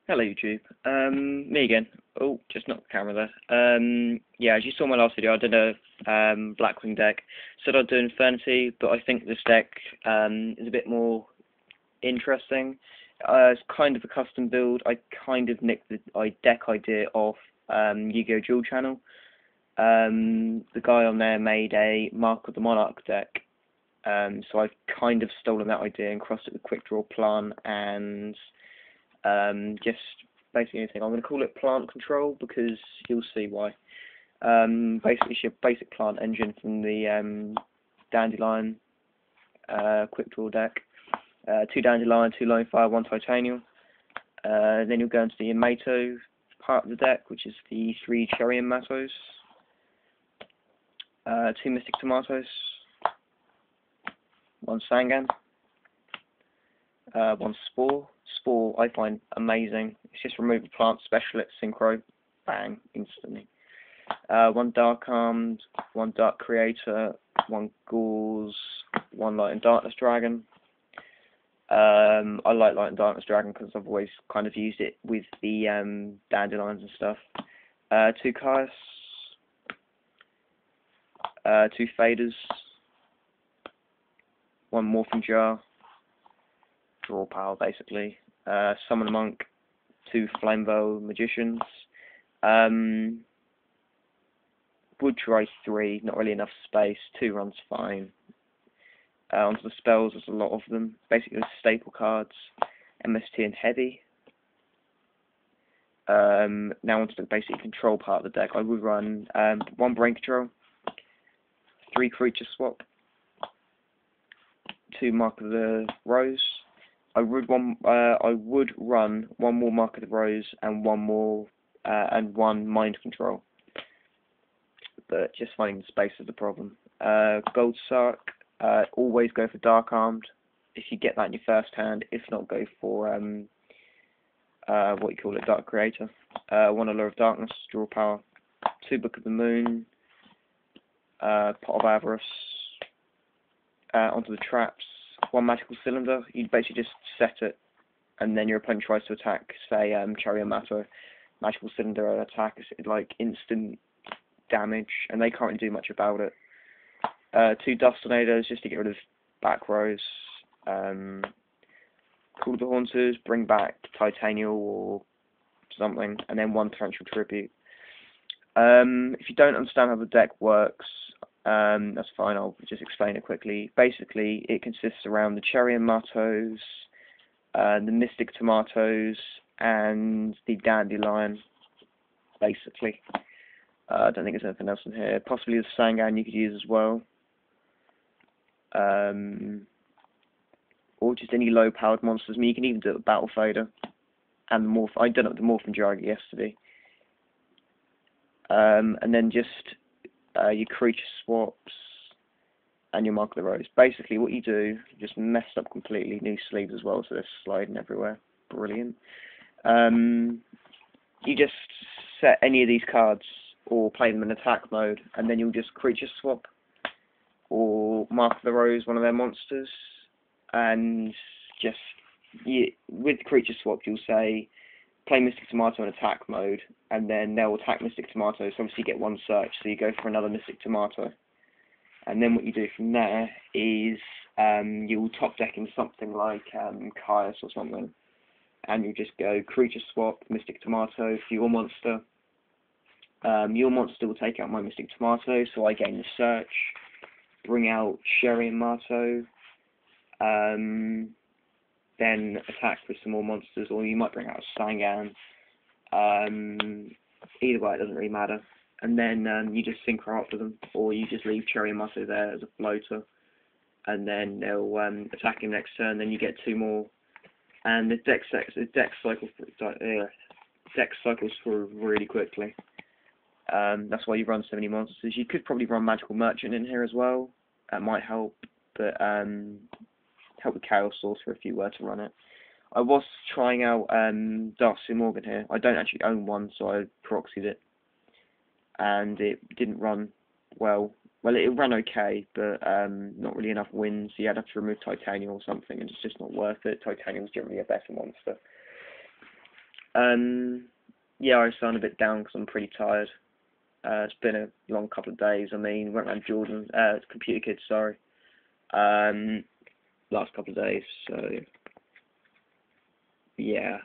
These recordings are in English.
Hello YouTube. Me again. Oh, just knocked the camera there. Yeah, as you saw in my last video, I did a Blackwing deck. Said I'd do Infernity, but I think this deck is a bit more interesting. It's kind of a custom build. I kind of nicked the deck idea off Yu-Gi-Oh! Duel channel. The guy on there made a Mark of the Monarch deck. So I've kind of stolen that idea and crossed it with quickdraw plan and just basically anything. I'm going to call it plant control because you'll see why. Basically, it's your basic plant engine from the dandelion quick draw deck. 2 dandelion, 2 lone fire, 1 titanium. Then you'll go into the Yamato part of the deck, which is the 3 cherry Yamatos, 2 mystic tomatoes, 1 sangan, 1 spore. Spore I find amazing. It's just remove a plant specialist synchro, bang, instantly. 1 dark armed, 1 dark creator, 1 gauze, 1 light and darkness dragon. I like light and darkness dragon because I've always kind of used it with the dandelions and stuff. 2 Caius, 2 faders, 1 morphing jar, draw power basically. Summon monk, 2 flamebow magicians. Would try 3, not really enough space. 2 runs fine. Onto the spells, there's a lot of them. Basically, the staple cards, MST and heavy. Now onto the basic control part of the deck. I would run 1 brain control, 3 creature swap, 2 mark of the rose. I would run 1 more mark of the rose and 1 more and 1 mind control. But just finding the space is the problem. Gold Sark. Always go for dark armed if you get that in your first hand. If not, go for what you call it, dark creator. 1 allure of darkness, draw power. 2 book of the moon. Pot of avarice. Onto the traps. 1 magical cylinder. You basically just set it, and then your opponent tries to attack. Say Cherry Yamato. Magical cylinder attack is like instant damage, and they can't really do much about it. 2 dust tornadoes just to get rid of back rows. Call the Haunters, bring back Titanium or something, and then 1 torrential tribute. If you don't understand how the deck works, that's fine, I'll just explain it quickly. Basically, it consists around the cherry Yamatos, the mystic tomatoes, and the dandelion, basically. I don't think there's anything else in here. Possibly the sangan you could use as well. Or just any low-powered monsters. I mean, you can even do it with Battle Fader and the Morph. I done it with the Morphin Jar yesterday. And then just your creature swaps and your Mark of the Rose. Basically, what you do, you just messed up completely. New sleeves as well, so they're sliding everywhere. Brilliant. You just set any of these cards or play them in attack mode, and then you'll just creature swap or Mark of the Rose, one of their monsters, and just with creature swap you'll say play Mystic Tomato in attack mode, and then they'll attack Mystic Tomato, so obviously you get 1 search, so you go for another Mystic Tomato, and then what you do from there is you'll top deck in something like Caius or something, and you just go creature swap Mystic Tomato for your monster. Your monster will take out my Mystic Tomato, so I gain the search. Bring out Cherry Yamato, then attack with some more monsters, or you might bring out a Sangan. Either way, it doesn't really matter. And then you just synchro up with them, or you just leave Cherry Yamato there as a floater, and then they'll attack him next turn. Then you get 2 more, and the deck cycles through really quickly. That's why you run so many monsters. You could probably run Magical Merchant in here as well. That might help, but help with Chaos Sorcerer if you were to run it. I was trying out Darcy Morgan here. I don't actually own one, so I proxied it, and it didn't run well. Well, it ran okay, but not really enough wins. You had to remove Titanium or something, and it's just not worth it. Titanium's generally a better monster. Yeah, I sound a bit down because I'm pretty tired. It's been a long couple of days. I mean, went around Jordan, Computer Kids, sorry, last couple of days. So yeah,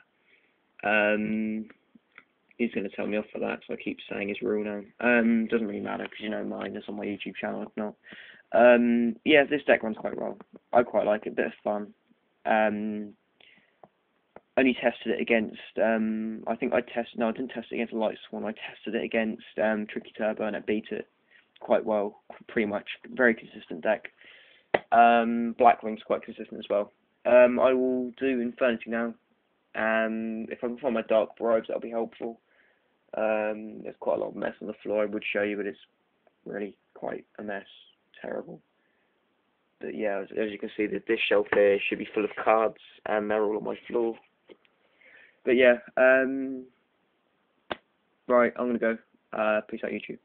he's going to tell me off for that, so I keep saying his real name. Doesn't really matter because you know mine is on my YouTube channel. If not, yeah, this deck runs quite well. I quite like it. Bit of fun. Only tested it against, I think I tested, no, I didn't test it against Light Swan, I tested it against Tricky Turbo and it beat it quite well, pretty much. Very consistent deck. Blackwing's quite consistent as well. I will do Infernity now. If I can find my Dark Bribes, that'll be helpful. There's quite a lot of mess on the floor, I would show you, but it's really quite a mess. Terrible. But yeah, as you can see, this shelf here should be full of cards, and they're all on my floor. But yeah, right, I'm gonna go. Peace out, YouTube.